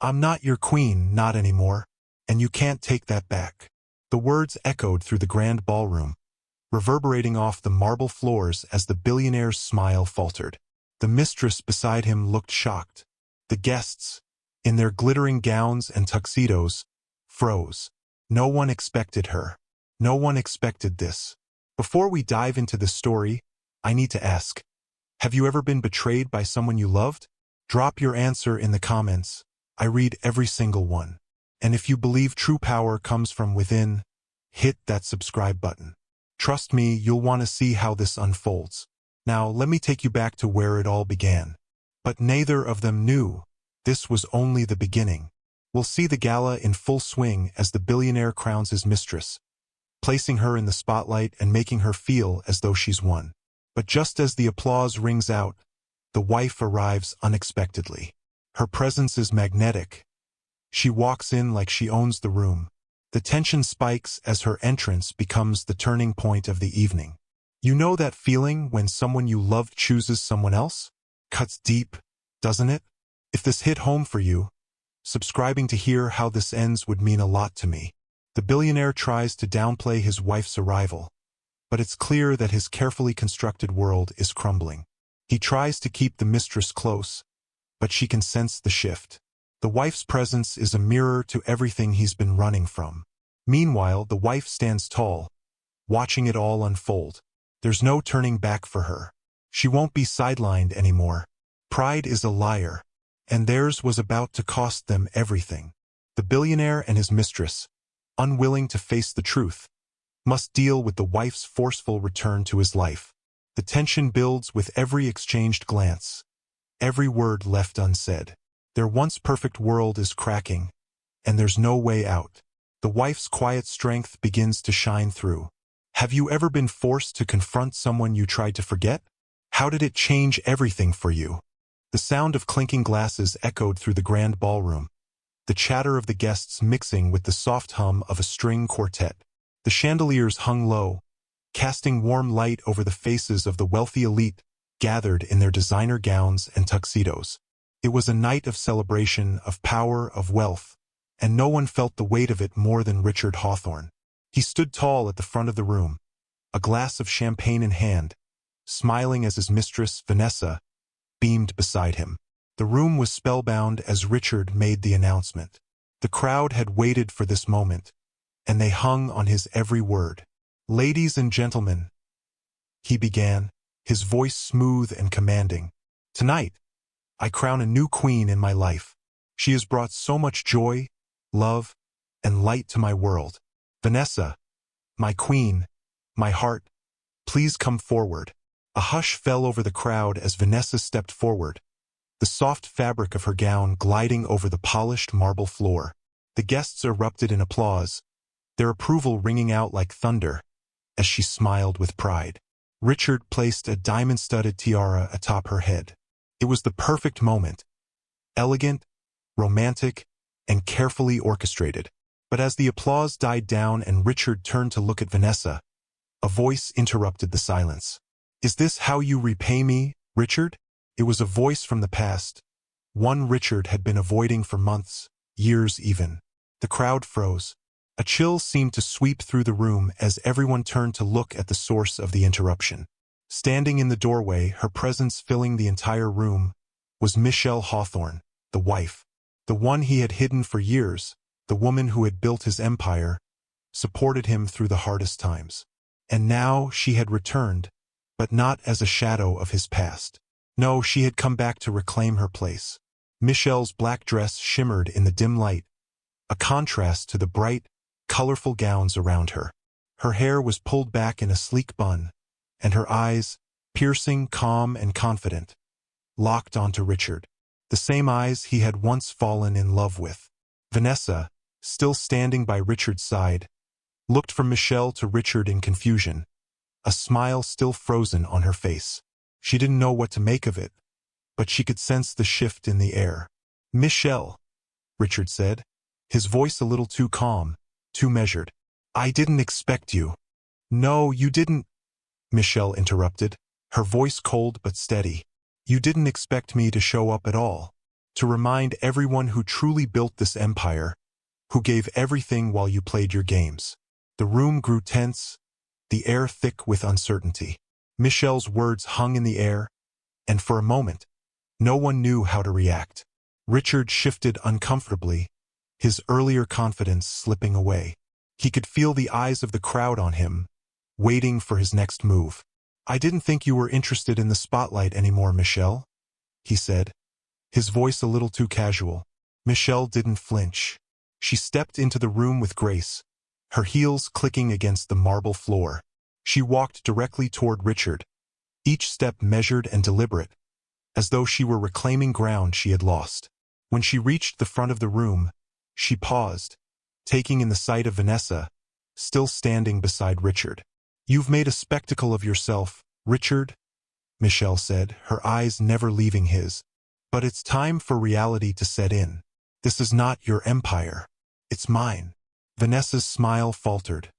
I'm not your queen, not anymore, and you can't take that back." The words echoed through the grand ballroom, reverberating off the marble floors as the billionaire's smile faltered. The mistress beside him looked shocked. The guests, in their glittering gowns and tuxedos, froze. No one expected her. No one expected this. Before we dive into the story, I need to ask, have you ever been betrayed by someone you loved? Drop your answer in the comments. I read every single one. And if you believe true power comes from within, hit that subscribe button. Trust me, you'll want to see how this unfolds. Now, let me take you back to where it all began. But neither of them knew. This was only the beginning. We'll see the gala in full swing as the billionaire crowns his mistress, placing her in the spotlight and making her feel as though she's won. But just as the applause rings out, the wife arrives unexpectedly. Her presence is magnetic. She walks in like she owns the room. The tension spikes as her entrance becomes the turning point of the evening. You know that feeling when someone you loved chooses someone else? Cuts deep, doesn't it? If this hit home for you, subscribing to hear how this ends would mean a lot to me. The billionaire tries to downplay his wife's arrival, but it's clear that his carefully constructed world is crumbling. He tries to keep the mistress close, but she can sense the shift. The wife's presence is a mirror to everything he's been running from. Meanwhile, the wife stands tall, watching it all unfold. There's no turning back for her. She won't be sidelined anymore. Pride is a liar, and theirs was about to cost them everything. The billionaire and his mistress, unwilling to face the truth, must deal with the wife's forceful return to his life. The tension builds with every exchanged glance, every word left unsaid. Their once perfect world is cracking, and there's no way out. The wife's quiet strength begins to shine through. Have you ever been forced to confront someone you tried to forget? How did it change everything for you? The sound of clinking glasses echoed through the grand ballroom, the chatter of the guests mixing with the soft hum of a string quartet. The chandeliers hung low, casting warm light over the faces of the wealthy elite gathered in their designer gowns and tuxedos. It was a night of celebration, of power, of wealth, and no one felt the weight of it more than Richard Hawthorne. He stood tall at the front of the room, a glass of champagne in hand, smiling as his mistress, Vanessa, beamed beside him. The room was spellbound as Richard made the announcement. The crowd had waited for this moment, and they hung on his every word. "Ladies and gentlemen," he began, his voice smooth and commanding. "Tonight, I crown a new queen in my life. She has brought so much joy, love, and light to my world. Vanessa, my queen, my heart, please come forward." A hush fell over the crowd as Vanessa stepped forward, the soft fabric of her gown gliding over the polished marble floor. The guests erupted in applause, their approval ringing out like thunder as she smiled with pride. Richard placed a diamond-studded tiara atop her head. It was the perfect moment, elegant, romantic, and carefully orchestrated. But as the applause died down and Richard turned to look at Vanessa, a voice interrupted the silence. "Is this how you repay me, Richard?" It was a voice from the past, one Richard had been avoiding for months, years even. The crowd froze. A chill seemed to sweep through the room as everyone turned to look at the source of the interruption. Standing in the doorway, her presence filling the entire room, was Michelle Hawthorne, the wife, the one he had hidden for years, the woman who had built his empire, supported him through the hardest times. And now she had returned, but not as a shadow of his past. No, she had come back to reclaim her place. Michelle's black dress shimmered in the dim light, a contrast to the bright, colorful gowns around her. Her hair was pulled back in a sleek bun, and her eyes, piercing, calm, and confident, locked onto Richard, the same eyes he had once fallen in love with. Vanessa, still standing by Richard's side, looked from Michelle to Richard in confusion, a smile still frozen on her face. She didn't know what to make of it, but she could sense the shift in the air. "Michelle," Richard said, his voice a little too calm, too measured. "I didn't expect you." "No, you didn't," Michelle interrupted, her voice cold but steady. "You didn't expect me to show up at all." to remind everyone who truly built this empire, who gave everything while you played your games. The room grew tense, the air thick with uncertainty. Michelle's words hung in the air, and for a moment, no one knew how to react. Richard shifted uncomfortably, his earlier confidence slipping away. He could feel the eyes of the crowd on him, waiting for his next move. "I didn't think you were interested in the spotlight anymore, Michelle," he said, his voice a little too casual. Michelle didn't flinch. She stepped into the room with grace, her heels clicking against the marble floor. She walked directly toward Richard, each step measured and deliberate, as though she were reclaiming ground she had lost. When she reached the front of the room, she paused, taking in the sight of Vanessa, still standing beside Richard. "You've made a spectacle of yourself, Richard," Michelle said, her eyes never leaving his. "But it's time for reality to set in. This is not your empire. It's mine." Vanessa's smile faltered,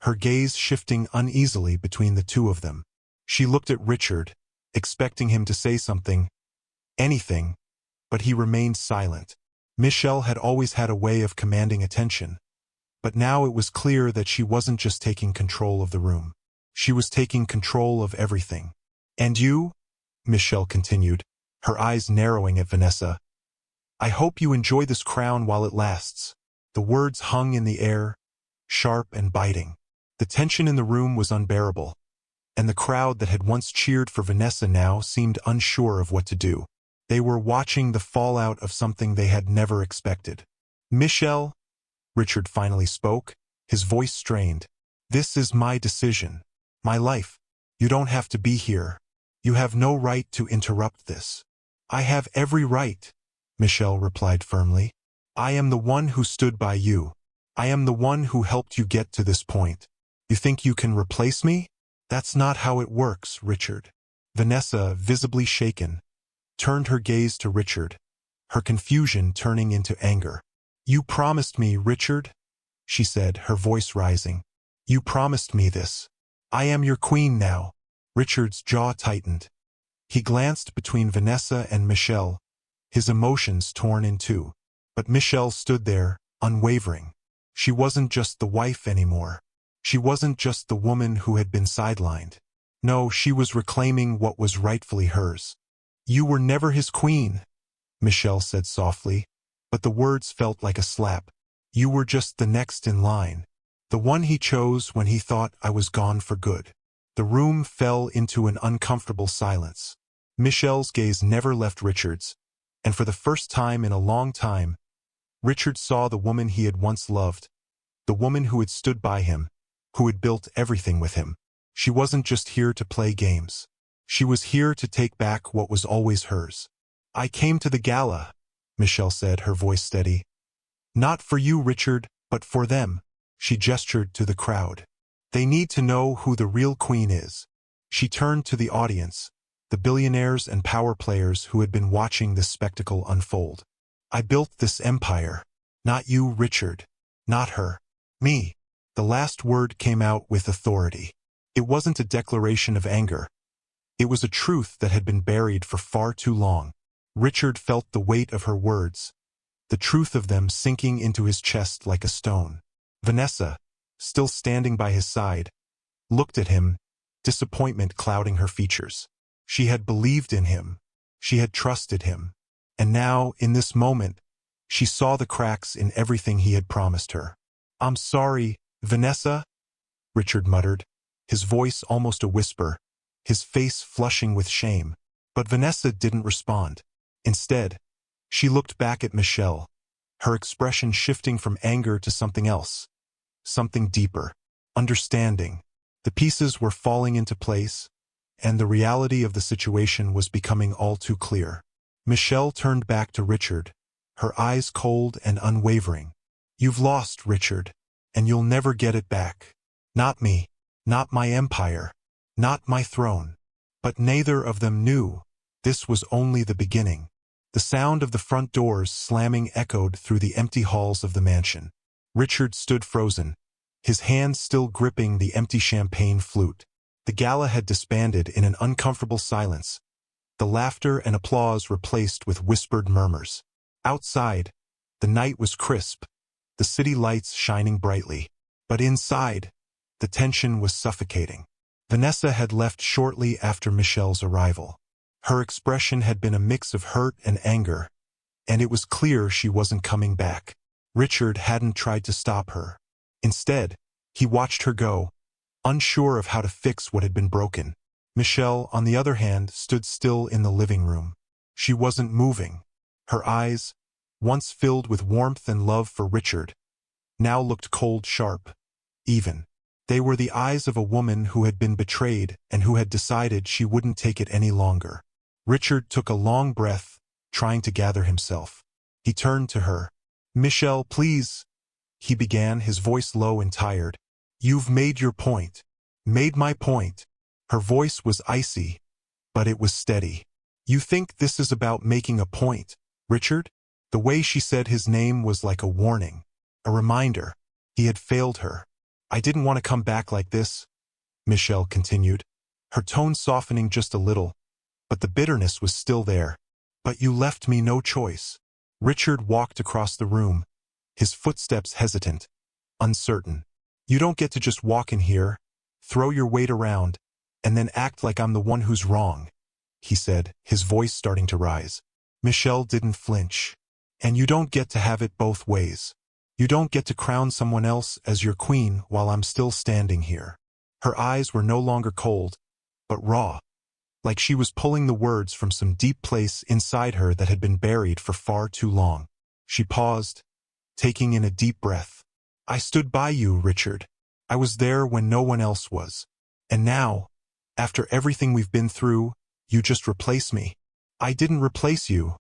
her gaze shifting uneasily between the two of them. She looked at Richard, expecting him to say something, anything, but he remained silent. Michelle had always had a way of commanding attention, but now it was clear that she wasn't just taking control of the room. She was taking control of everything. "And you?" Michelle continued, her eyes narrowing at Vanessa. "I hope you enjoy this crown while it lasts." The words hung in the air, sharp and biting. The tension in the room was unbearable, and the crowd that had once cheered for Vanessa now seemed unsure of what to do. They were watching the fallout of something they had never expected. "Michelle," Richard finally spoke, his voice strained. "This is my decision. My life. You don't have to be here. You have no right to interrupt this." "I have every right," Michelle replied firmly. "I am the one who stood by you. I am the one who helped you get to this point. You think you can replace me? That's not how it works, Richard." Vanessa, visibly shaken, turned her gaze to Richard, her confusion turning into anger. "You promised me, Richard," she said, her voice rising. "You promised me this. I am your queen now." Richard's jaw tightened. He glanced between Vanessa and Michelle, his emotions torn in two. But Michelle stood there, unwavering. She wasn't just the wife anymore. She wasn't just the woman who had been sidelined. No, she was reclaiming what was rightfully hers. "You were never his queen," Michelle said softly, but the words felt like a slap. "You were just the next in line. The one he chose when he thought I was gone for good." The room fell into an uncomfortable silence. Michelle's gaze never left Richard's, and for the first time in a long time, Richard saw the woman he had once loved, the woman who had stood by him, who had built everything with him. She wasn't just here to play games. She was here to take back what was always hers. "I came to the gala," Michelle said, her voice steady. "Not for you, Richard, but for them." She gestured to the crowd. "They need to know who the real queen is." She turned to the audience, the billionaires and power players who had been watching this spectacle unfold. "I built this empire. Not you, Richard. Not her. Me." The last word came out with authority. It wasn't a declaration of anger. It was a truth that had been buried for far too long. Richard felt the weight of her words, the truth of them sinking into his chest like a stone. Vanessa, still standing by his side, looked at him, disappointment clouding her features. She had believed in him. She had trusted him. And now, in this moment, she saw the cracks in everything he had promised her. "I'm sorry, Vanessa," Richard muttered, his voice almost a whisper, his face flushing with shame. But Vanessa didn't respond. Instead, she looked back at Michelle, her expression shifting from anger to something else, something deeper, understanding. The pieces were falling into place, and the reality of the situation was becoming all too clear. Michelle turned back to Richard, her eyes cold and unwavering. "You've lost, Richard, and you'll never get it back. Not me, not my empire, not my throne." But neither of them knew. This was only the beginning. The sound of the front doors slamming echoed through the empty halls of the mansion. Richard stood frozen, his hands still gripping the empty champagne flute. The gala had disbanded in an uncomfortable silence, the laughter and applause replaced with whispered murmurs. Outside, the night was crisp, the city lights shining brightly. But inside, the tension was suffocating. Vanessa had left shortly after Michelle's arrival. Her expression had been a mix of hurt and anger, and it was clear she wasn't coming back. Richard hadn't tried to stop her. Instead, he watched her go, unsure of how to fix what had been broken. Michelle, on the other hand, stood still in the living room. She wasn't moving. Her eyes, once filled with warmth and love for Richard, now looked cold, sharp, even. They were the eyes of a woman who had been betrayed and who had decided she wouldn't take it any longer. Richard took a long breath, trying to gather himself. He turned to her. "Michelle, please," he began, his voice low and tired. "You've made your point." "Made my point." Her voice was icy, but it was steady. "You think this is about making a point, Richard?" The way she said his name was like a warning, a reminder. He had failed her. "I didn't want to come back like this," Michelle continued, her tone softening just a little, but the bitterness was still there. "But you left me no choice." Richard walked across the room, his footsteps hesitant, uncertain. "You don't get to just walk in here, throw your weight around, and then act like I'm the one who's wrong," he said, his voice starting to rise. Michelle didn't flinch. "And you don't get to have it both ways. You don't get to crown someone else as your queen while I'm still standing here." Her eyes were no longer cold, but raw, like she was pulling the words from some deep place inside her that had been buried for far too long. She paused, taking in a deep breath. "I stood by you, Richard. I was there when no one else was. And now, after everything we've been through, you just replace me." "I didn't replace you,"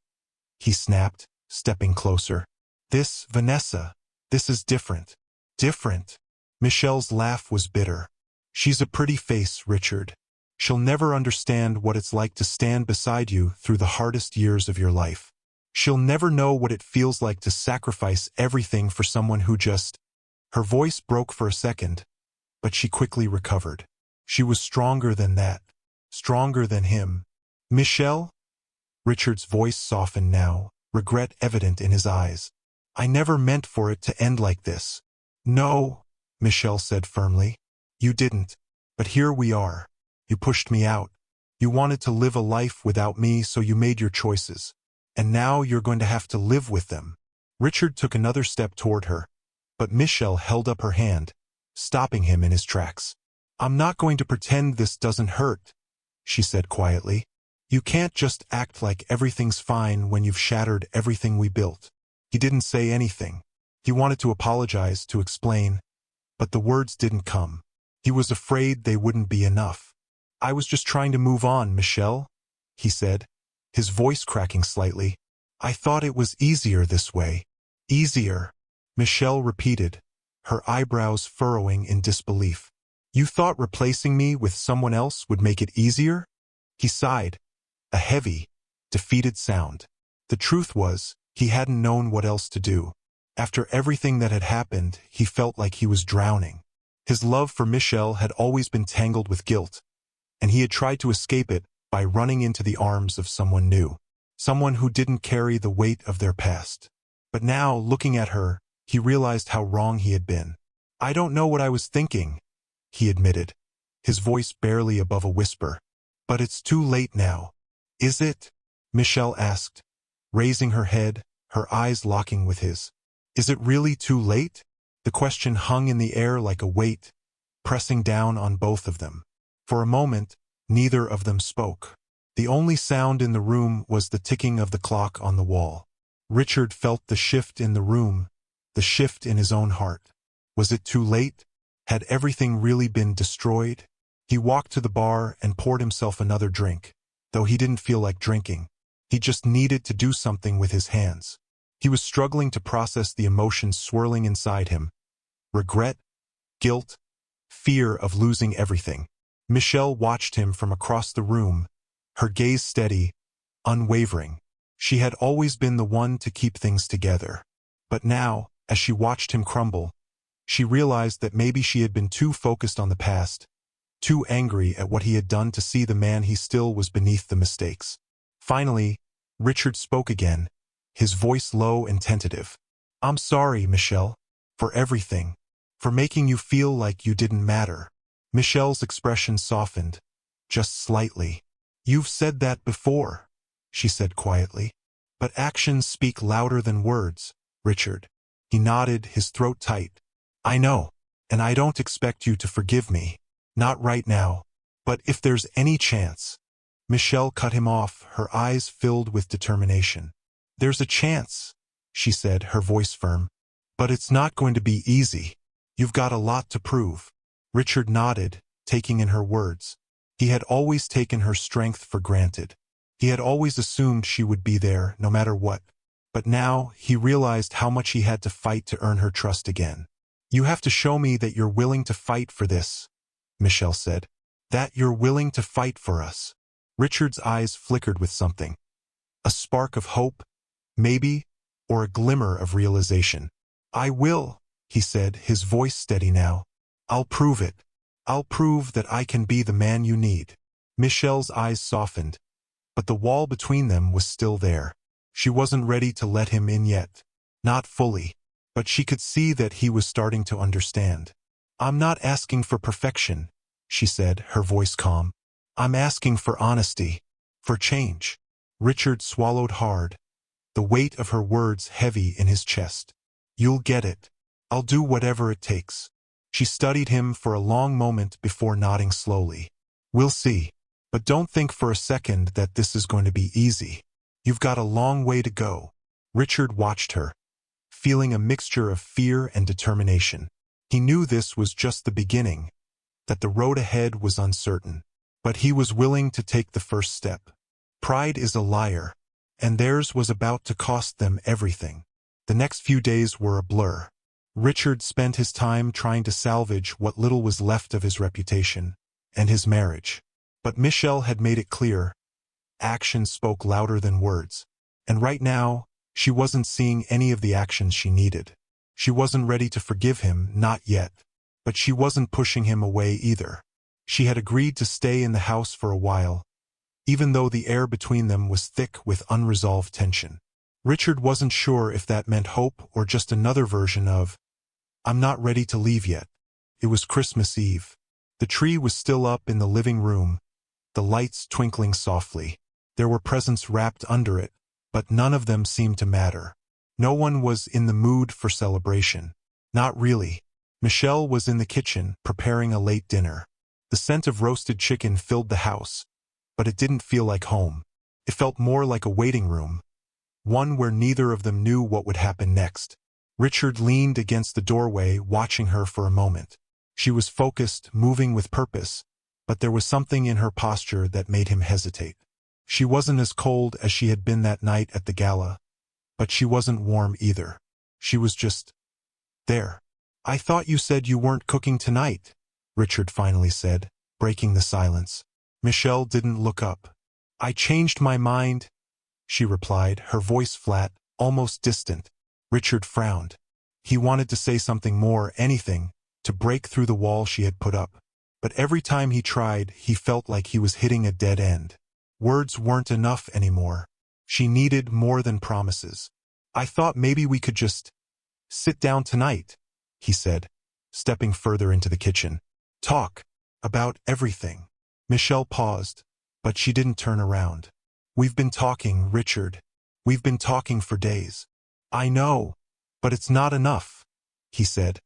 he snapped, stepping closer. Vanessa, this is different." "Different?" Michelle's laugh was bitter. "She's a pretty face, Richard. She'll never understand what it's like to stand beside you through the hardest years of your life. She'll never know what it feels like to sacrifice everything for someone who just—" Her voice broke for a second, but she quickly recovered. She was stronger than that. Stronger than him. "Michelle?" Richard's voice softened now, regret evident in his eyes. "I never meant for it to end like this." "No," Michelle said firmly. "You didn't. But here we are. You pushed me out. You wanted to live a life without me, so you made your choices. And now you're going to have to live with them." Richard took another step toward her, but Michelle held up her hand, stopping him in his tracks. "I'm not going to pretend this doesn't hurt," she said quietly. "You can't just act like everything's fine when you've shattered everything we built." He didn't say anything. He wanted to apologize, to explain, but the words didn't come. He was afraid they wouldn't be enough. "I was just trying to move on, Michelle," he said, his voice cracking slightly. "I thought it was easier this way." "Easier?" Michelle repeated, her eyebrows furrowing in disbelief. "You thought replacing me with someone else would make it easier?" He sighed, a heavy, defeated sound. The truth was, he hadn't known what else to do. After everything that had happened, he felt like he was drowning. His love for Michelle had always been tangled with guilt, and he had tried to escape it by running into the arms of someone new, someone who didn't carry the weight of their past. But now, looking at her, he realized how wrong he had been. "I don't know what I was thinking," he admitted, his voice barely above a whisper. "But it's too late now." "Is it?" Michelle asked, raising her head, her eyes locking with his. "Is it really too late?" The question hung in the air like a weight, pressing down on both of them. For a moment, neither of them spoke. The only sound in the room was the ticking of the clock on the wall. Richard felt the shift in the room, the shift in his own heart. Was it too late? Had everything really been destroyed? He walked to the bar and poured himself another drink, though he didn't feel like drinking. He just needed to do something with his hands. He was struggling to process the emotions swirling inside him. Regret, guilt, fear of losing everything. Michelle watched him from across the room, her gaze steady, unwavering. She had always been the one to keep things together. But now, as she watched him crumble, she realized that maybe she had been too focused on the past, too angry at what he had done to see the man he still was beneath the mistakes. Finally, Richard spoke again, his voice low and tentative. "I'm sorry, Michelle. For everything. For making you feel like you didn't matter." Michelle's expression softened, just slightly. "You've said that before," she said quietly. "But actions speak louder than words, Richard." He nodded, his throat tight. "I know, and I don't expect you to forgive me. Not right now. But if there's any chance—" Michelle cut him off, her eyes filled with determination. "There's a chance," she said, her voice firm. "But it's not going to be easy. You've got a lot to prove." Richard nodded, taking in her words. He had always taken her strength for granted. He had always assumed she would be there, no matter what. But now, he realized how much he had to fight to earn her trust again. "You have to show me that you're willing to fight for this," Michelle said. "That you're willing to fight for us." Richard's eyes flickered with something. A spark of hope, maybe, or a glimmer of realization. "I will," he said, his voice steady now. "I'll prove it. I'll prove that I can be the man you need." Michelle's eyes softened, but the wall between them was still there. She wasn't ready to let him in yet. Not fully. But she could see that he was starting to understand. "I'm not asking for perfection," she said, her voice calm. "I'm asking for honesty. For change." Richard swallowed hard, the weight of her words heavy in his chest. "You'll get it. I'll do whatever it takes." She studied him for a long moment before nodding slowly. "We'll see. But don't think for a second that this is going to be easy. You've got a long way to go." Richard watched her, feeling a mixture of fear and determination. He knew this was just the beginning, that the road ahead was uncertain. But he was willing to take the first step. Pride is a liar, and theirs was about to cost them everything. The next few days were a blur. Richard spent his time trying to salvage what little was left of his reputation and his marriage. But Michelle had made it clear, actions spoke louder than words. And right now, she wasn't seeing any of the actions she needed. She wasn't ready to forgive him, not yet. But she wasn't pushing him away either. She had agreed to stay in the house for a while, even though the air between them was thick with unresolved tension. Richard wasn't sure if that meant hope or just another version of, "I'm not ready to leave yet." It was Christmas Eve. The tree was still up in the living room, the lights twinkling softly. There were presents wrapped under it, but none of them seemed to matter. No one was in the mood for celebration. Not really. Michelle was in the kitchen, preparing a late dinner. The scent of roasted chicken filled the house, but it didn't feel like home. It felt more like a waiting room, one where neither of them knew what would happen next. Richard leaned against the doorway, watching her for a moment. She was focused, moving with purpose, but there was something in her posture that made him hesitate. She wasn't as cold as she had been that night at the gala, but she wasn't warm either. She was just there. "I thought you said you weren't cooking tonight," Richard finally said, breaking the silence. Michelle didn't look up. "I changed my mind," she replied, her voice flat, almost distant. Richard frowned. He wanted to say something more, anything, to break through the wall she had put up. But every time he tried, he felt like he was hitting a dead end. Words weren't enough anymore. She needed more than promises. "I thought maybe we could just sit down tonight," he said, stepping further into the kitchen. "Talk about everything." Michelle paused, but she didn't turn around. "We've been talking, Richard. We've been talking for days." "I know, but it's not enough," he said,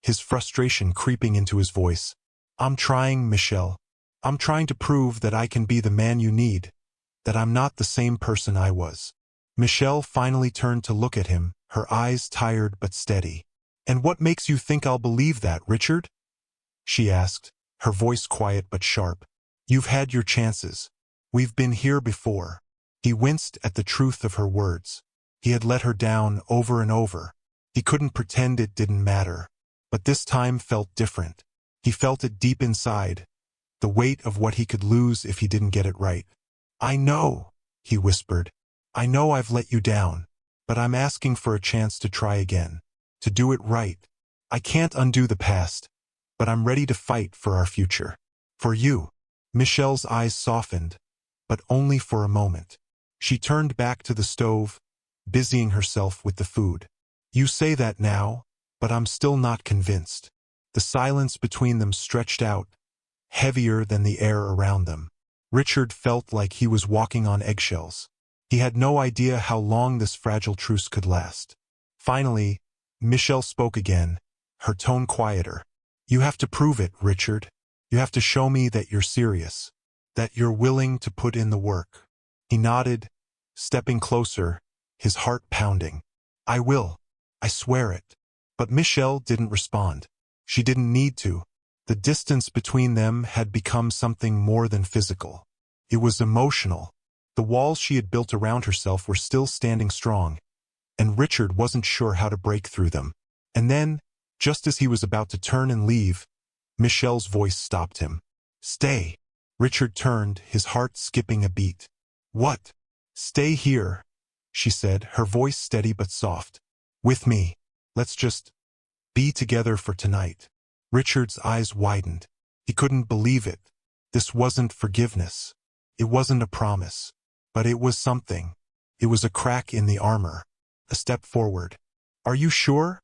his frustration creeping into his voice. "I'm trying, Michelle. I'm trying to prove that I can be the man you need, that I'm not the same person I was." Michelle finally turned to look at him, her eyes tired but steady. "And what makes you think I'll believe that, Richard?" she asked, her voice quiet but sharp. "You've had your chances. We've been here before." He winced at the truth of her words. He had let her down over and over. He couldn't pretend it didn't matter. But this time felt different. He felt it deep inside, the weight of what he could lose if he didn't get it right. "I know," he whispered. "I know I've let you down, but I'm asking for a chance to try again, to do it right. I can't undo the past, but I'm ready to fight for our future. For you." Michelle's eyes softened, but only for a moment. She turned back to the stove, busying herself with the food. You say that now, but I'm still not convinced. The silence between them stretched out, heavier than the air around them. Richard felt like he was walking on eggshells. He had no idea how long this fragile truce could last. Finally, Michelle spoke again, her tone quieter. You have to prove it, Richard. You have to show me that you're serious, that you're willing to put in the work. He nodded, stepping closer, his heart pounding. I will. I swear it. But Michelle didn't respond. She didn't need to. The distance between them had become something more than physical. It was emotional. The walls she had built around herself were still standing strong, and Richard wasn't sure how to break through them. And then, just as he was about to turn and leave, Michelle's voice stopped him. Stay. Richard turned, his heart skipping a beat. What? Stay here, she said, her voice steady but soft. With me. Let's just be together for tonight. Richard's eyes widened. He couldn't believe it. This wasn't forgiveness. It wasn't a promise. But it was something. It was a crack in the armor. A step forward. Are you sure?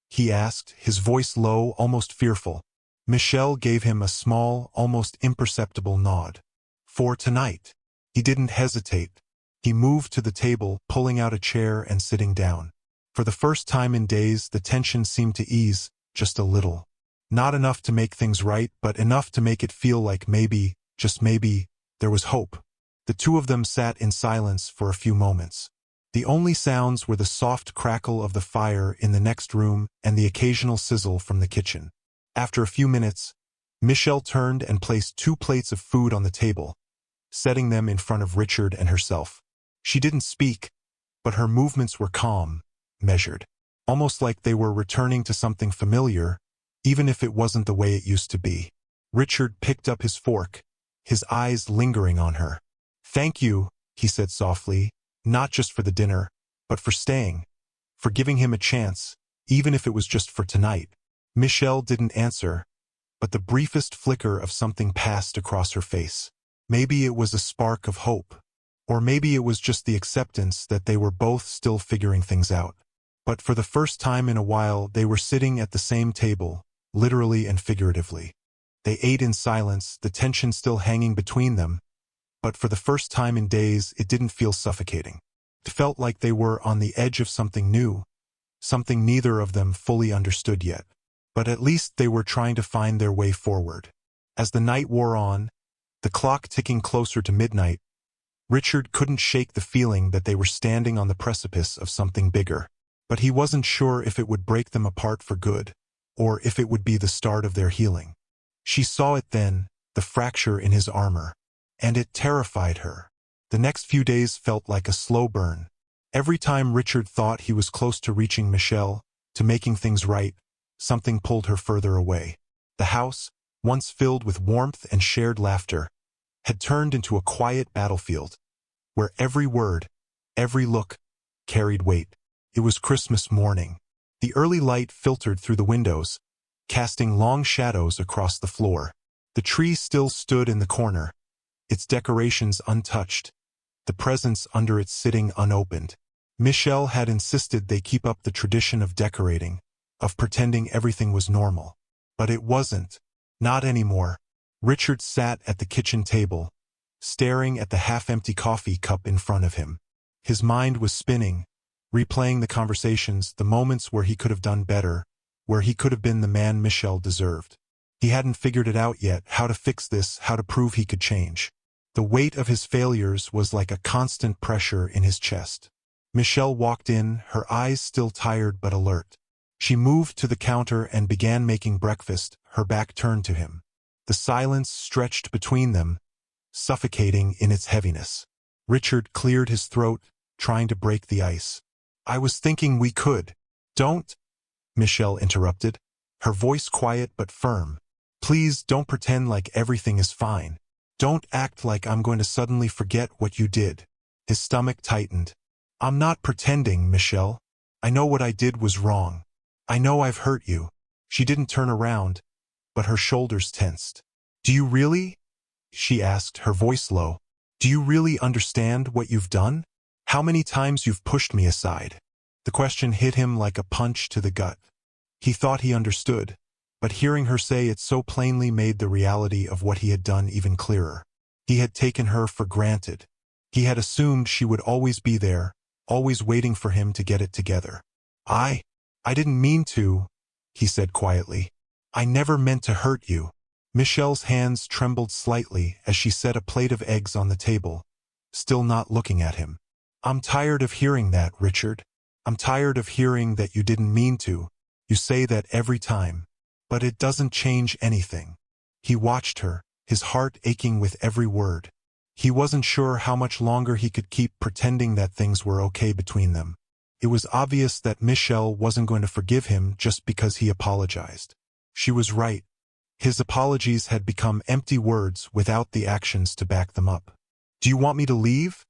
He asked, his voice low, almost fearful. Michelle gave him a small, almost imperceptible nod. For tonight. He didn't hesitate. He moved to the table, pulling out a chair and sitting down. For the first time in days, the tension seemed to ease, just a little. Not enough to make things right, but enough to make it feel like maybe, just maybe, there was hope. The two of them sat in silence for a few moments. The only sounds were the soft crackle of the fire in the next room and the occasional sizzle from the kitchen. After a few minutes, Michelle turned and placed 2 plates of food on the table, setting them in front of Richard and herself. She didn't speak, but her movements were calm, measured, almost like they were returning to something familiar, even if it wasn't the way it used to be. Richard picked up his fork, his eyes lingering on her. Thank you, he said softly, not just for the dinner, but for staying, for giving him a chance, even if it was just for tonight. Michelle didn't answer, but the briefest flicker of something passed across her face. Maybe it was a spark of hope, or maybe it was just the acceptance that they were both still figuring things out. But for the first time in a while, they were sitting at the same table, literally and figuratively. They ate in silence, the tension still hanging between them, but for the first time in days, it didn't feel suffocating. It felt like they were on the edge of something new, something neither of them fully understood yet. But at least they were trying to find their way forward. As the night wore on, the clock ticking closer to midnight, Richard couldn't shake the feeling that they were standing on the precipice of something bigger. But he wasn't sure if it would break them apart for good, or if it would be the start of their healing. She saw it then, the fracture in his armor, and it terrified her. The next few days felt like a slow burn. Every time Richard thought he was close to reaching Michelle, to making things right, something pulled her further away. The house, once filled with warmth and shared laughter, had turned into a quiet battlefield, where every word, every look, carried weight. It was Christmas morning. The early light filtered through the windows, casting long shadows across the floor. The tree still stood in the corner, its decorations untouched, the presents under it sitting unopened. Michelle had insisted they keep up the tradition of decorating, of pretending everything was normal. But it wasn't. Not anymore. Richard sat at the kitchen table, staring at the half-empty coffee cup in front of him. His mind was spinning, replaying the conversations, the moments where he could have done better, where he could have been the man Michelle deserved. He hadn't figured it out yet, how to fix this, how to prove he could change. The weight of his failures was like a constant pressure in his chest. Michelle walked in, her eyes still tired but alert. She moved to the counter and began making breakfast, her back turned to him. The silence stretched between them, suffocating in its heaviness. Richard cleared his throat, trying to break the ice. I was thinking we could. Don't, Michelle interrupted, her voice quiet but firm. Please don't pretend like everything is fine. Don't act like I'm going to suddenly forget what you did. His stomach tightened. I'm not pretending, Michelle. I know what I did was wrong. I know I've hurt you. She didn't turn around, but her shoulders tensed. Do you really? She asked, her voice low. Do you really understand what you've done? How many times you've pushed me aside? The question hit him like a punch to the gut. He thought he understood, but hearing her say it so plainly made the reality of what he had done even clearer. He had taken her for granted. He had assumed she would always be there, always waiting for him to get it together. I didn't mean to, he said quietly. I never meant to hurt you. Michelle's hands trembled slightly as she set a plate of eggs on the table, still not looking at him. I'm tired of hearing that, Richard. I'm tired of hearing that you didn't mean to. You say that every time. But it doesn't change anything. He watched her, his heart aching with every word. He wasn't sure how much longer he could keep pretending that things were okay between them. It was obvious that Michelle wasn't going to forgive him just because he apologized. She was right. His apologies had become empty words without the actions to back them up. Do you want me to leave?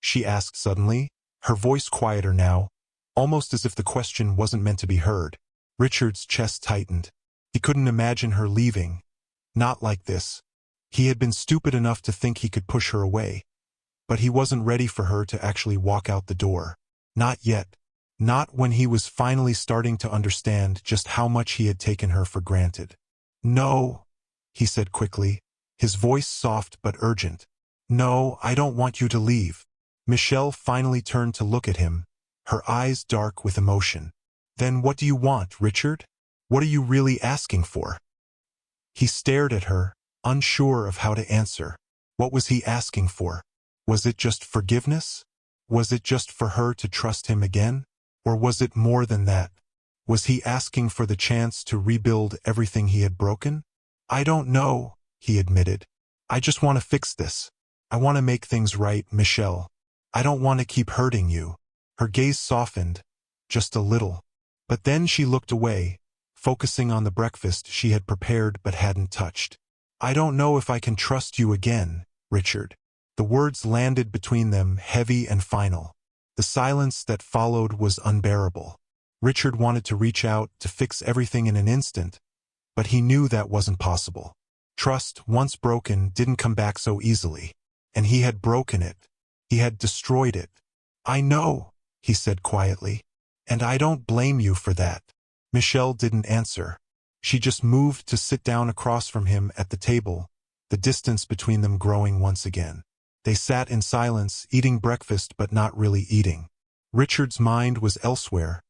She asked suddenly, her voice quieter now, almost as if the question wasn't meant to be heard. Richard's chest tightened. He couldn't imagine her leaving. Not like this. He had been stupid enough to think he could push her away. But he wasn't ready for her to actually walk out the door. Not yet. Not when he was finally starting to understand just how much he had taken her for granted. No, he said quickly, his voice soft but urgent. No, I don't want you to leave. Michelle finally turned to look at him, her eyes dark with emotion. Then what do you want, Richard? What are you really asking for? He stared at her, unsure of how to answer. What was he asking for? Was it just forgiveness? Was it just for her to trust him again? Or was it more than that? Was he asking for the chance to rebuild everything he had broken? I don't know, he admitted. I just want to fix this. I want to make things right, Michelle. I don't want to keep hurting you. Her gaze softened, just a little. But then she looked away, focusing on the breakfast she had prepared but hadn't touched. I don't know if I can trust you again, Richard. The words landed between them heavy and final. The silence that followed was unbearable. Richard wanted to reach out to fix everything in an instant, but he knew that wasn't possible. Trust, once broken, didn't come back so easily. And he had broken it. He had destroyed it. I know, he said quietly. And I don't blame you for that. Michelle didn't answer. She just moved to sit down across from him at the table, the distance between them growing once again. They sat in silence, eating breakfast but not really eating. Richard's mind was elsewhere,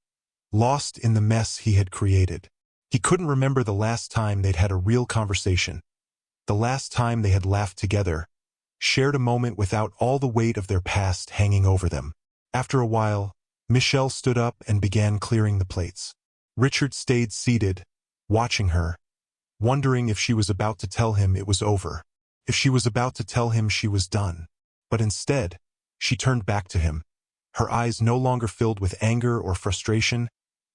lost in the mess he had created. He couldn't remember the last time they'd had a real conversation, the last time they had laughed together, shared a moment without all the weight of their past hanging over them. After a while, Michelle stood up and began clearing the plates. Richard stayed seated, watching her, wondering if she was about to tell him it was over, if she was about to tell him she was done. But instead, she turned back to him, her eyes no longer filled with anger or frustration,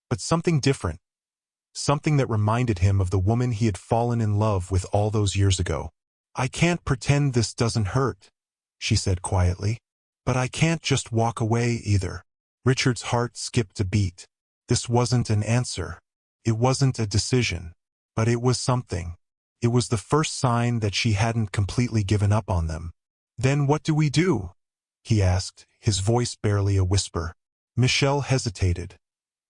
but something different, something that reminded him of the woman he had fallen in love with all those years ago. I can't pretend this doesn't hurt, she said quietly. But I can't just walk away either. Richard's heart skipped a beat. This wasn't an answer. It wasn't a decision. But it was something. It was the first sign that she hadn't completely given up on them. Then what do we do? He asked, his voice barely a whisper. Michelle hesitated,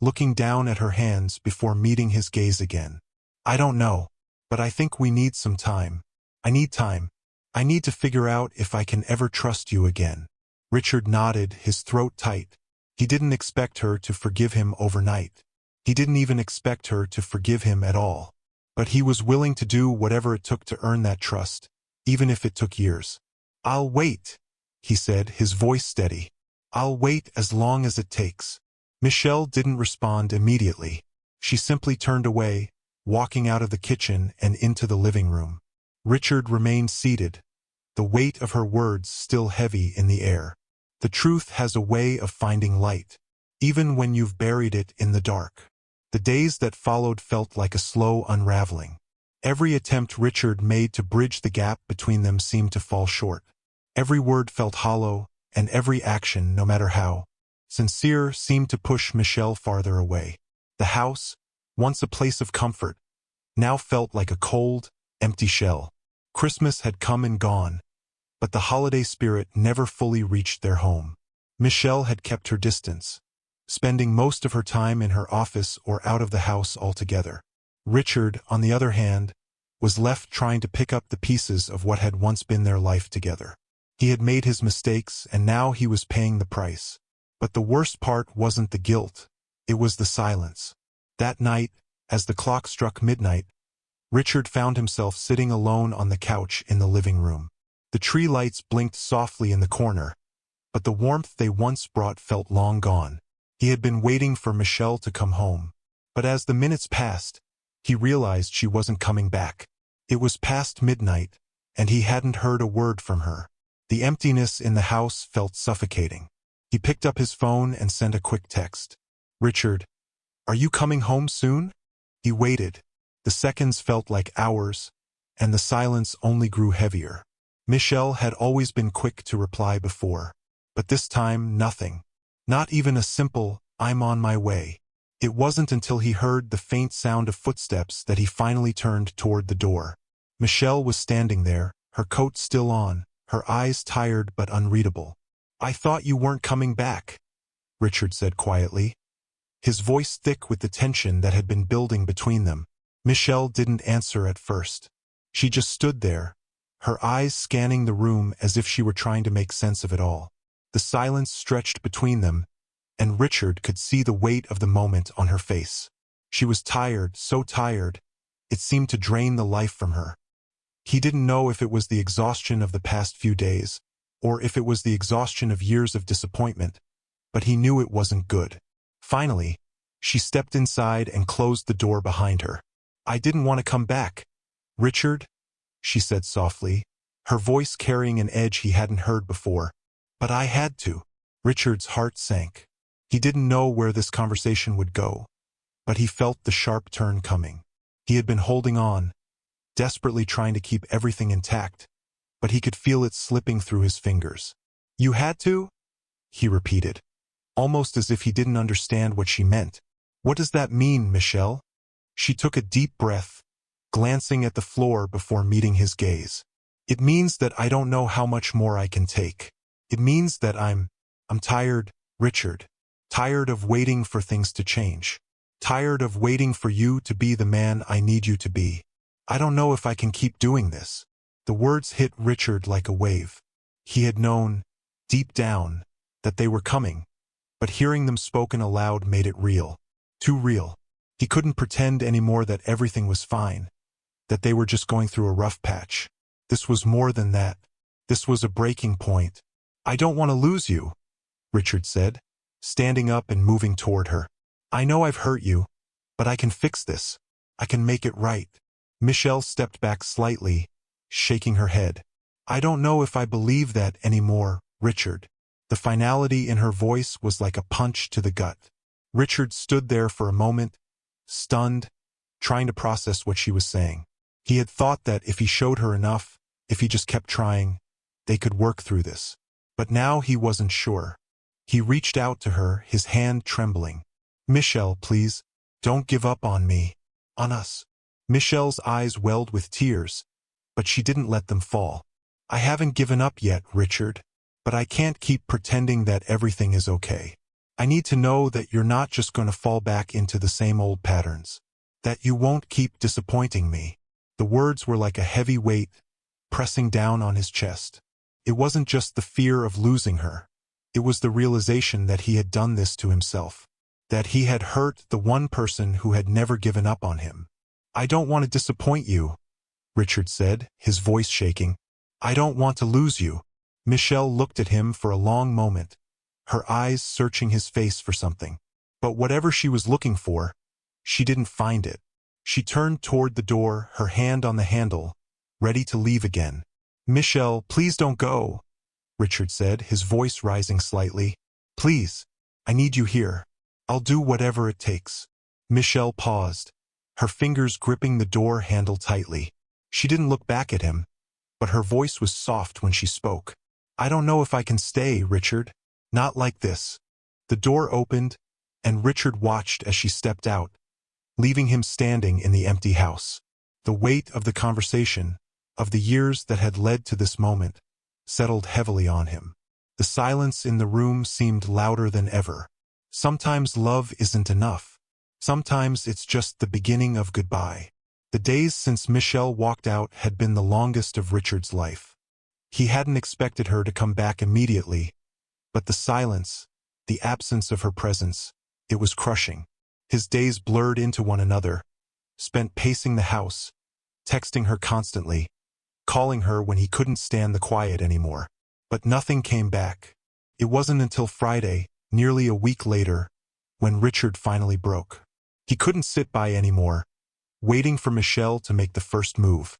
looking down at her hands before meeting his gaze again. I don't know, but I think we need some time. I need time. I need to figure out if I can ever trust you again. Richard nodded, his throat tight. He didn't expect her to forgive him overnight. He didn't even expect her to forgive him at all. But he was willing to do whatever it took to earn that trust, even if it took years. I'll wait, he said, his voice steady. I'll wait as long as it takes. Michelle didn't respond immediately. She simply turned away, walking out of the kitchen and into the living room. Richard remained seated, the weight of her words still heavy in the air. The truth has a way of finding light, even when you've buried it in the dark. The days that followed felt like a slow unraveling. Every attempt Richard made to bridge the gap between them seemed to fall short. Every word felt hollow, and every action, no matter how sincere, seemed to push Michelle farther away. The house, once a place of comfort, now felt like a cold, empty shell. Christmas had come and gone, but the holiday spirit never fully reached their home. Michelle had kept her distance, spending most of her time in her office or out of the house altogether. Richard, on the other hand, was left trying to pick up the pieces of what had once been their life together. He had made his mistakes, and now he was paying the price. But the worst part wasn't the guilt, it was the silence. That night, as the clock struck midnight, Richard found himself sitting alone on the couch in the living room. The tree lights blinked softly in the corner, but the warmth they once brought felt long gone. He had been waiting for Michelle to come home. But as the minutes passed, he realized she wasn't coming back. It was past midnight, and he hadn't heard a word from her. The emptiness in the house felt suffocating. He picked up his phone and sent a quick text. "Richard, are you coming home soon?" He waited. The seconds felt like hours, and the silence only grew heavier. Michelle had always been quick to reply before, but this time nothing. Not even a simple, "I'm on my way." It wasn't until he heard the faint sound of footsteps that he finally turned toward the door. Michelle was standing there, her coat still on, her eyes tired but unreadable. "I thought you weren't coming back," Richard said quietly, his voice thick with the tension that had been building between them. Michelle didn't answer at first. She just stood there, her eyes scanning the room as if she were trying to make sense of it all. The silence stretched between them, and Richard could see the weight of the moment on her face. She was tired, so tired, it seemed to drain the life from her. He didn't know if it was the exhaustion of the past few days, or if it was the exhaustion of years of disappointment, but he knew it wasn't good. Finally, she stepped inside and closed the door behind her. "I didn't want to come back, Richard," she said softly, her voice carrying an edge he hadn't heard before. "But I had to." Richard's heart sank. He didn't know where this conversation would go, but he felt the sharp turn coming. He had been holding on, desperately trying to keep everything intact, but he could feel it slipping through his fingers. "You had to?" he repeated, almost as if he didn't understand what she meant. "What does that mean, Michelle?" She took a deep breath, glancing at the floor before meeting his gaze. "It means that I don't know how much more I can take. It means that I'm tired, Richard. Tired of waiting for things to change. Tired of waiting for you to be the man I need you to be. I don't know if I can keep doing this." The words hit Richard like a wave. He had known, deep down, that they were coming, but hearing them spoken aloud made it real. Too real. He couldn't pretend anymore that everything was fine, that they were just going through a rough patch. This was more than that. This was a breaking point. "I don't want to lose you," Richard said, standing up and moving toward her. "I know I've hurt you, but I can fix this. I can make it right." Michelle stepped back slightly, shaking her head. "I don't know if I believe that anymore, Richard." The finality in her voice was like a punch to the gut. Richard stood there for a moment, stunned, trying to process what she was saying. He had thought that if he showed her enough, if he just kept trying, they could work through this. But now he wasn't sure. He reached out to her, his hand trembling. "Michelle, please, don't give up on me. On us." Michelle's eyes welled with tears, but she didn't let them fall. "I haven't given up yet, Richard, but I can't keep pretending that everything is okay. I need to know that you're not just going to fall back into the same old patterns. That you won't keep disappointing me." The words were like a heavy weight, pressing down on his chest. It wasn't just the fear of losing her. It was the realization that he had done this to himself. That he had hurt the one person who had never given up on him. "I don't want to disappoint you," Richard said, his voice shaking. "I don't want to lose you." Michelle looked at him for a long moment, her eyes searching his face for something. But whatever she was looking for, she didn't find it. She turned toward the door, her hand on the handle, ready to leave again. "Michelle, please don't go," Richard said, his voice rising slightly. "Please, I need you here. I'll do whatever it takes." Michelle paused, her fingers gripping the door handle tightly. She didn't look back at him, but her voice was soft when she spoke. "I don't know if I can stay, Richard. Not like this." The door opened, and Richard watched as she stepped out, leaving him standing in the empty house. The weight of the conversation, of the years that had led to this moment, settled heavily on him. The silence in the room seemed louder than ever. Sometimes love isn't enough. Sometimes it's just the beginning of goodbye. The days since Michelle walked out had been the longest of Richard's life. He hadn't expected her to come back immediately, but the silence, the absence of her presence, it was crushing. His days blurred into one another, spent pacing the house, texting her constantly, calling her when he couldn't stand the quiet anymore. But nothing came back. It wasn't until Friday, nearly a week later, when Richard finally broke. He couldn't sit by anymore, waiting for Michelle to make the first move.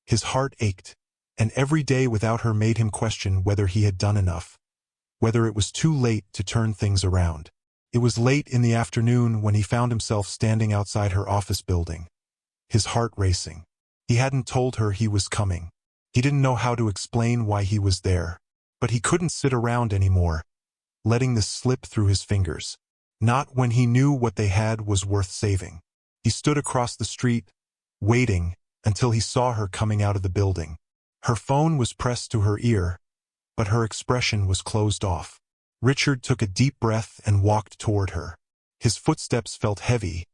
His heart ached, and every day without her made him question whether he had done enough, whether it was too late to turn things around. It was late in the afternoon when he found himself standing outside her office building, his heart racing. He hadn't told her he was coming. He didn't know how to explain why he was there, but he couldn't sit around anymore, letting this slip through his fingers. Not when he knew what they had was worth saving. He stood across the street, waiting, until he saw her coming out of the building. Her phone was pressed to her ear, but her expression was closed off. Richard took a deep breath and walked toward her. His footsteps felt heavy,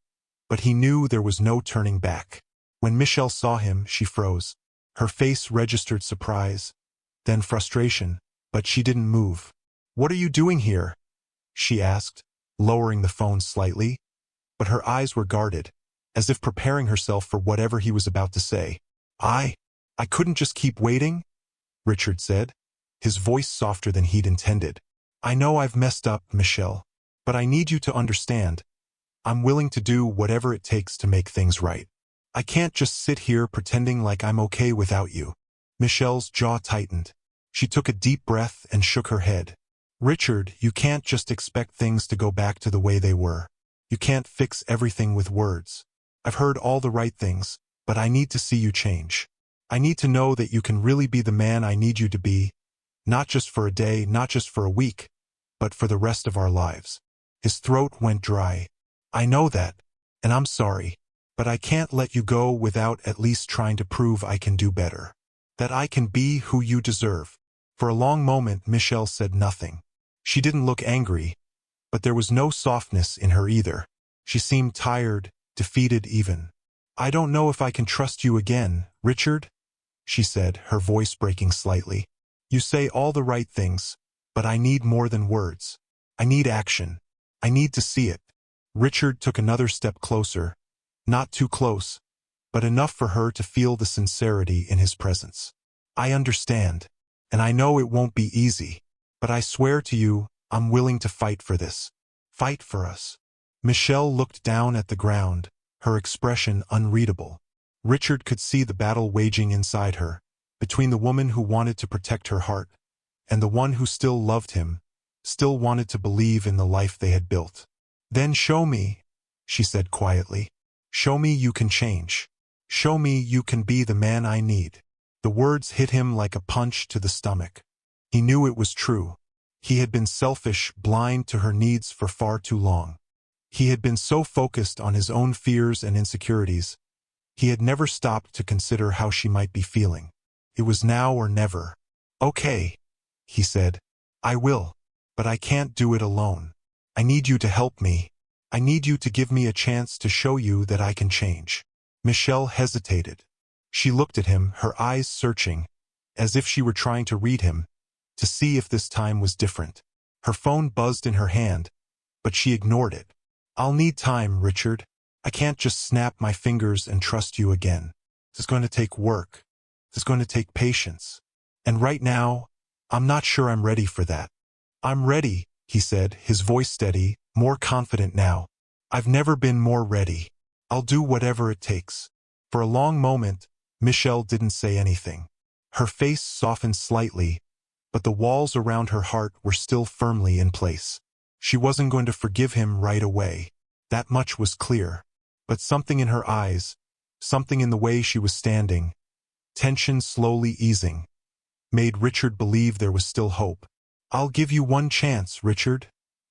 but he knew there was no turning back. When Michelle saw him, she froze. Her face registered surprise, then frustration, but she didn't move. "What are you doing here?" she asked, lowering the phone slightly, but her eyes were guarded, as if preparing herself for whatever he was about to say. I couldn't just keep waiting," Richard said, his voice softer than he'd intended. "I know I've messed up, Michelle, but I need you to understand. I'm willing to do whatever it takes to make things right. I can't just sit here pretending like I'm okay without you." Michelle's jaw tightened. She took a deep breath and shook her head. "Richard, you can't just expect things to go back to the way they were. You can't fix everything with words. I've heard all the right things, but I need to see you change. I need to know that you can really be the man I need you to be, not just for a day, not just for a week, but for the rest of our lives." His throat went dry. "I know that, and I'm sorry, but I can't let you go without at least trying to prove I can do better. That I can be who you deserve." For a long moment, Michelle said nothing. She didn't look angry, but there was no softness in her either. She seemed tired, defeated even. "I don't know if I can trust you again, Richard," she said, her voice breaking slightly. "You say all the right things, but I need more than words. I need action. I need to see it." Richard took another step closer, not too close, but enough for her to feel the sincerity in his presence. "I understand, and I know it won't be easy, but I swear to you, I'm willing to fight for this. Fight for us." Michelle looked down at the ground, her expression unreadable. Richard could see the battle waging inside her, between the woman who wanted to protect her heart, and the one who still loved him, still wanted to believe in the life they had built. "Then show me," she said quietly. "Show me you can change. Show me you can be the man I need." The words hit him like a punch to the stomach. He knew it was true. He had been selfish, blind to her needs for far too long. He had been so focused on his own fears and insecurities, he had never stopped to consider how she might be feeling. It was now or never. "Okay," he said. "I will. But I can't do it alone. I need you to help me. I need you to give me a chance to show you that I can change." Michelle hesitated. She looked at him, her eyes searching, as if she were trying to read him, to see if this time was different. Her phone buzzed in her hand, but she ignored it. "I'll need time, Richard. I can't just snap my fingers and trust you again. This is going to take work. This is going to take patience. And right now, I'm not sure I'm ready for that." "I'm ready," he said, his voice steady, more confident now. "I've never been more ready. I'll do whatever it takes." For a long moment, Michelle didn't say anything. Her face softened slightly, but the walls around her heart were still firmly in place. She wasn't going to forgive him right away. That much was clear. But something in her eyes, something in the way she was standing, tension slowly easing, made Richard believe there was still hope. "I'll give you one chance, Richard,"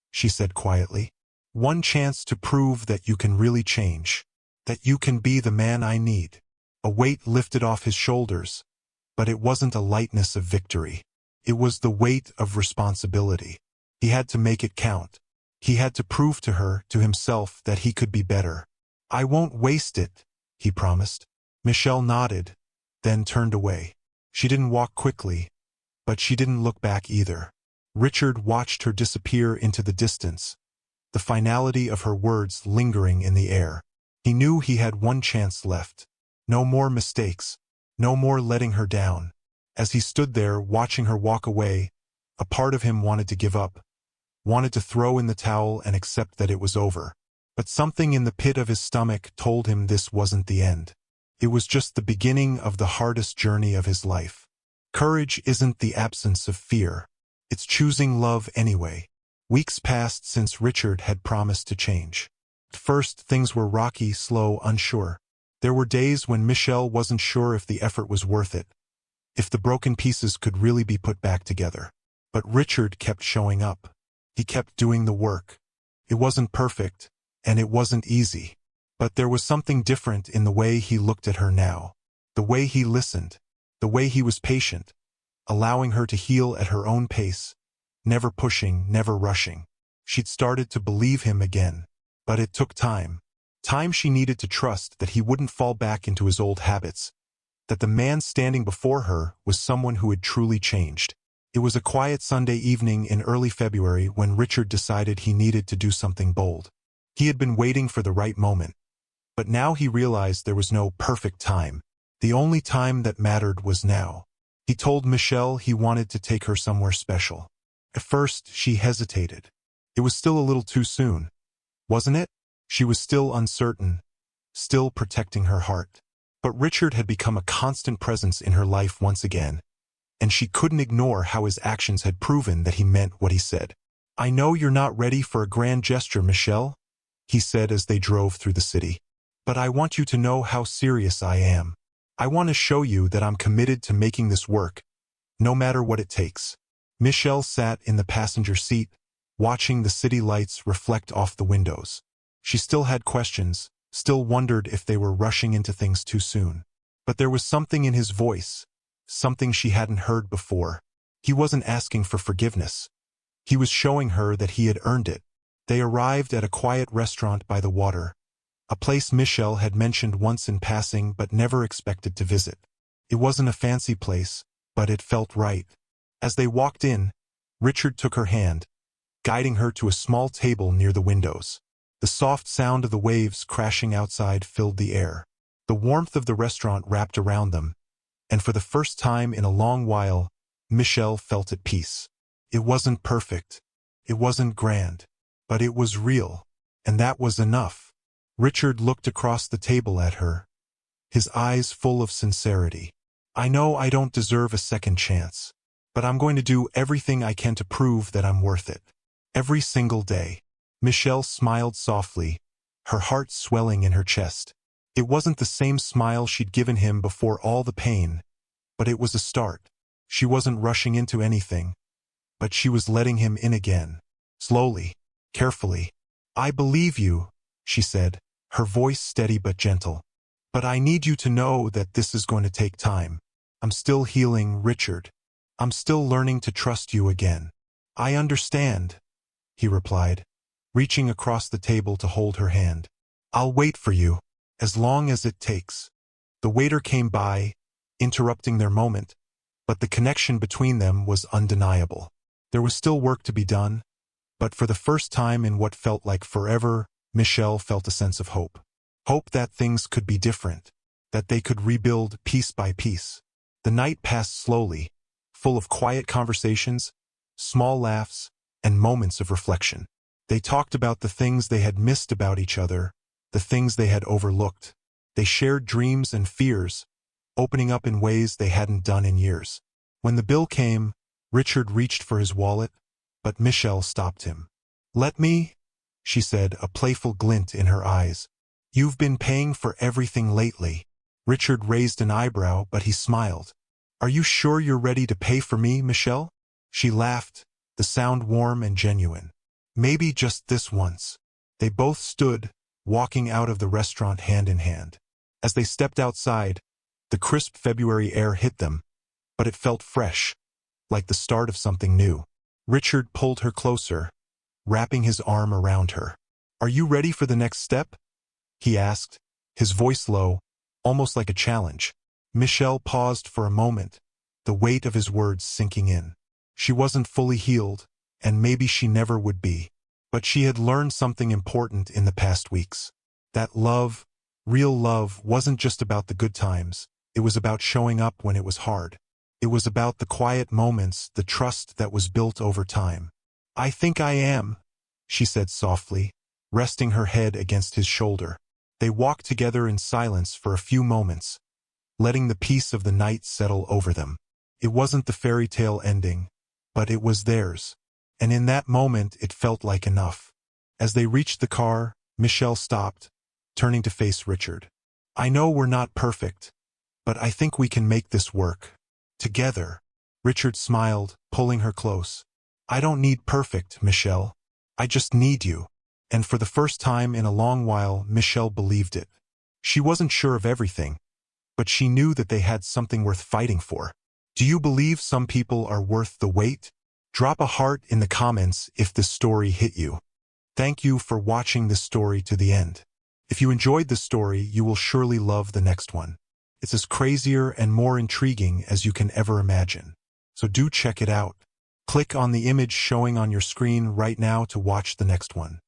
she said quietly. "One chance to prove that you can really change, that you can be the man I need." A weight lifted off his shoulders, but it wasn't a lightness of victory. It was the weight of responsibility. He had to make it count. He had to prove to her, to himself, that he could be better. "I won't waste it," he promised. Michelle nodded, then turned away. She didn't walk quickly, but she didn't look back either. Richard watched her disappear into the distance, the finality of her words lingering in the air. He knew he had one chance left. No more mistakes. No more letting her down. As he stood there watching her walk away, a part of him wanted to give up, wanted to throw in the towel and accept that it was over. But something in the pit of his stomach told him this wasn't the end. It was just the beginning of the hardest journey of his life. Courage isn't the absence of fear. It's choosing love anyway. Weeks passed since Richard had promised to change. At first, things were rocky, slow, unsure. There were days when Michelle wasn't sure if the effort was worth it, if the broken pieces could really be put back together. But Richard kept showing up. He kept doing the work. It wasn't perfect, and it wasn't easy. But there was something different in the way he looked at her now. The way he listened. The way he was patient, allowing her to heal at her own pace, never pushing, never rushing. She'd started to believe him again. But it took time. Time she needed to trust that he wouldn't fall back into his old habits, that the man standing before her was someone who had truly changed. It was a quiet Sunday evening in early February when Richard decided he needed to do something bold. He had been waiting for the right moment, but now he realized there was no perfect time. The only time that mattered was now. He told Michelle he wanted to take her somewhere special. At first, she hesitated. It was still a little too soon, wasn't it? She was still uncertain, still protecting her heart. But Richard had become a constant presence in her life once again, and she couldn't ignore how his actions had proven that he meant what he said. "I know you're not ready for a grand gesture, Michelle," he said as they drove through the city. "But I want you to know how serious I am. I want to show you that I'm committed to making this work, no matter what it takes." Michelle sat in the passenger seat, watching the city lights reflect off the windows. She still had questions, still wondered if they were rushing into things too soon. But there was something in his voice, something she hadn't heard before. He wasn't asking for forgiveness. He was showing her that he had earned it. They arrived at a quiet restaurant by the water, a place Michelle had mentioned once in passing but never expected to visit. It wasn't a fancy place, but it felt right. As they walked in, Richard took her hand, guiding her to a small table near the windows. The soft sound of the waves crashing outside filled the air. The warmth of the restaurant wrapped around them, and for the first time in a long while, Michelle felt at peace. It wasn't perfect. It wasn't grand. But it was real, and that was enough. Richard looked across the table at her, his eyes full of sincerity. "I know I don't deserve a second chance, but I'm going to do everything I can to prove that I'm worth it. Every single day." Michelle smiled softly, her heart swelling in her chest. It wasn't the same smile she'd given him before all the pain, but it was a start. She wasn't rushing into anything, but she was letting him in again. Slowly, carefully. "I believe you," she said, her voice steady but gentle. "But I need you to know that this is going to take time. I'm still healing, Richard. I'm still learning to trust you again." "I understand," he replied, reaching across the table to hold her hand. "I'll wait for you, as long as it takes." The waiter came by, interrupting their moment, but the connection between them was undeniable. There was still work to be done, but for the first time in what felt like forever, Michelle felt a sense of hope. Hope that things could be different, that they could rebuild piece by piece. The night passed slowly, full of quiet conversations, small laughs, and moments of reflection. They talked about the things they had missed about each other, the things they had overlooked. They shared dreams and fears, opening up in ways they hadn't done in years. When the bill came, Richard reached for his wallet, but Michelle stopped him. "Let me," she said, a playful glint in her eyes. "You've been paying for everything lately." Richard raised an eyebrow, but he smiled. "Are you sure you're ready to pay for me, Michelle?" She laughed, the sound warm and genuine. "Maybe just this once." They both stood, walking out of the restaurant hand in hand. As they stepped outside, the crisp February air hit them, but it felt fresh, like the start of something new. Richard pulled her closer, wrapping his arm around her. "Are you ready for the next step?" he asked, his voice low, almost like a challenge. Michelle paused for a moment, the weight of his words sinking in. She wasn't fully healed, and maybe she never would be. But she had learned something important in the past weeks. That love, real love, wasn't just about the good times. It was about showing up when it was hard. It was about the quiet moments, the trust that was built over time. "I think I am," she said softly, resting her head against his shoulder. They walked together in silence for a few moments, letting the peace of the night settle over them. It wasn't the fairy tale ending, but it was theirs. And in that moment it felt like enough. As they reached the car, Michelle stopped, turning to face Richard. "I know we're not perfect, but I think we can make this work. Together." Richard smiled, pulling her close. "I don't need perfect, Michelle. I just need you." And for the first time in a long while, Michelle believed it. She wasn't sure of everything, but she knew that they had something worth fighting for. Do you believe some people are worth the wait? Drop a heart in the comments if this story hit you. Thank you for watching this story to the end. If you enjoyed this story, you will surely love the next one. It's as crazier and more intriguing as you can ever imagine. So do check it out. Click on the image showing on your screen right now to watch the next one.